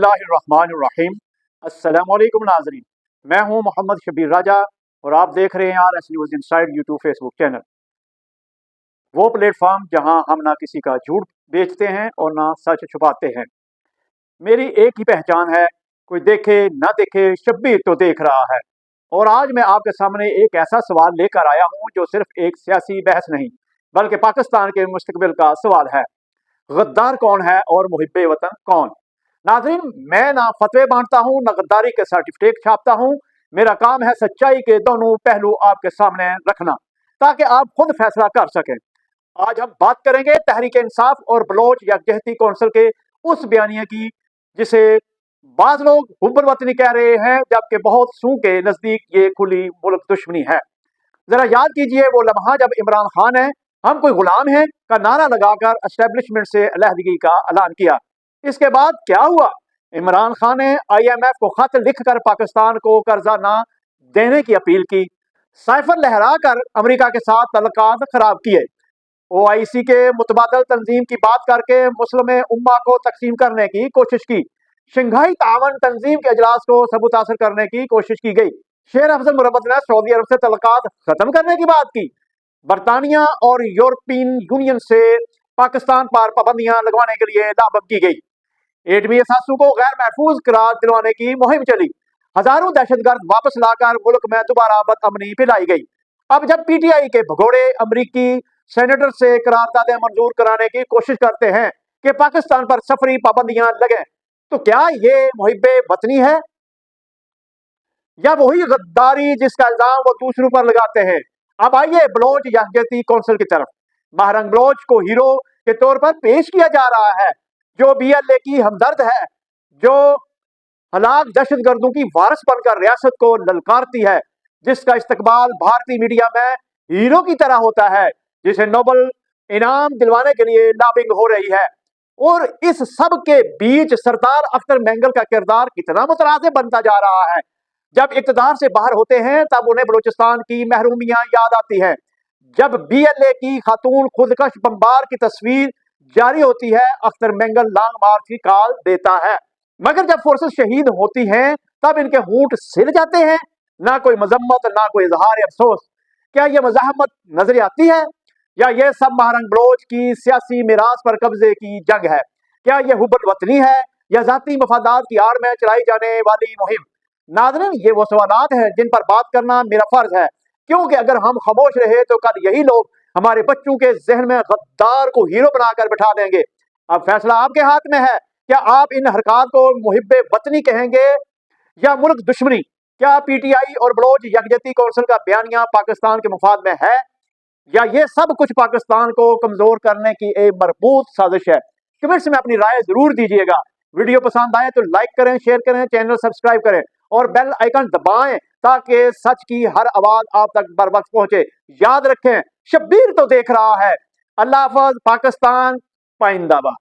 बिस्मिल्लाहिर्रहमानिर्रहीम। अस्सलामुअलैकुम नाज़रीन, मैं हूं मोहम्मद शबीर राजा और आप देख रहे हैं RS news inside YouTube Facebook channel, वो प्लेटफॉर्म जहां हम ना किसी का झूठ बेचते हैं और ना सच छुपाते हैं। मेरी एक ही पहचान है, कोई देखे ना देखे शब्बीर तो देख रहा है। और आज मैं आपके सामने एक ऐसा सवाल लेकर आया हूं जो सिर्फ एक सियासी बहस नहीं बल्कि पाकिस्तान के मुस्तकबिल का सवाल है। गद्दार कौन है और मुहिब्बे वतन कौन? नाज़रीन, मैं ना फतवे बांटता हूँ ना गद्दारी के सर्टिफिकेट छापता हूँ। मेरा काम है सच्चाई के दोनों पहलू आपके सामने रखना ताकि आप खुद फैसला कर सकें। आज हम बात करेंगे तहरीक इंसाफ और बलोच यकजहती कौंसिल के उस बयानिया की जिसे बाज लोग हुब्बुल वतनी कह रहे हैं, जबकि बहुत सू के नजदीक ये खुली मुल्क दुश्मनी है। जरा याद कीजिए वो लम्हा जब इमरान खान है हम कोई गुलाम हैं का नारा लगाकर एस्टेब्लिशमेंट से अलहदगी का ऐलान किया। इसके बाद क्या हुआ? इमरान खान ने IMF को खत लिखकर पाकिस्तान को कर्जा ना देने की अपील की, साइफर लहरा कर अमरीका के साथ तल्लुकात खराब किए, OIC के मुतबादल तंजीम की बात करके मुस्लिम उम्मा को तकसीम करने की कोशिश की, शंघाई तावन तंजीम के अजलास को सबुतासर करने की कोशिश की गई, शेर अफजल मुरब्बत ने सऊदी अरब से तल्लुकात खत्म करने की बात की, बरतानिया और यूरोपियन यूनियन से पाकिस्तान पर पाबंदियां लगवाने के लिए दावत की गई, एटमी असासों को गैर महफूज करार दिलवाने की मुहिम चली, हजारों दहशतगर्द वापस लाकर मुल्क में दोबारा बदअमनी फैलाई गई। अब जब PTI के भगोड़े अमरीकी सेनेटर से करारदादें मंजूर कराने की कोशिश करते हैं कि पाकिस्तान पर सफरी पाबंदियां लगे, तो क्या ये मुहिब्बे वतनी है या वही गद्दारी जिसका इल्जाम वो दूसरों पर लगाते हैं? अब आइए बलोच यकजहती कौंसिल की तरफ। महरंग बलोच को हीरो के तौर पर पेश किया जा रहा है, जो BLA की हमदर्द है, जो हलाक दहशतगर्दों की वारिस बनकर रियासत को ललकारती है, जिसका इस्तकबाल भारतीय मीडिया में हीरो की तरह होता है, जिसे नोबल इनाम दिलवाने के लिए लॉबिंग हो रही है। और इस सब के बीच सरदार अख्तर मैंगल का किरदार कितना मुतनाज़िब बनता जा रहा है। जब इक़्तिदार से बाहर होते हैं तब उन्हें बलूचिस्तान की महरूमियां याद आती है। जब BLA की खातून खुदकश बम्बार की तस्वीर जारी होती है, अख्तर मैंगल लॉन्ग मार्च की कॉल देता है, मगर जब फोर्सेस शहीद होती हैं तब इनके होंठ सिल जाते हैं। ना कोई मजम्मत ना कोई इजहार अफसोस। क्या यह मज़ाहमत नजर आती है या यह सब महरंग बलोच की सियासी मिरास पर कब्जे की जंग है? क्या यह हुब्बुल वतनी है या जाती मफादात की आड़ में चलाई जाने वाली मुहिम? नाज़रीन, ये वो सवालात हैं जिन पर बात करना मेरा फर्ज है, क्योंकि अगर हम खामोश रहे तो कल यही लोग हमारे बच्चों के जहन में गद्दार को हीरो बनाकर बिठा देंगे। अब फैसला आपके हाथ में है, क्या आप इन हरकत को मुहिब्बे वतनी कहेंगे या मुल्क दुश्मनी? क्या PTI और बलोच यकजहती कौंसिल का बयानिया पाकिस्तान के मुफाद में है या ये सब कुछ पाकिस्तान को कमजोर करने की एक मरबूत साजिश है? कमेंट्स में अपनी राय जरूर दीजिएगा। वीडियो पसंद आए तो लाइक करें, शेयर करें, चैनल सब्सक्राइब करें और बेल आइकन दबाएं ताकि सच की हर आवाज आप तक बर वक्त पहुंचे। याद रखें, शब्बीर तो देख रहा है। अल्लाह हाफ़िज़। पाकिस्तान पाइंदाबाद।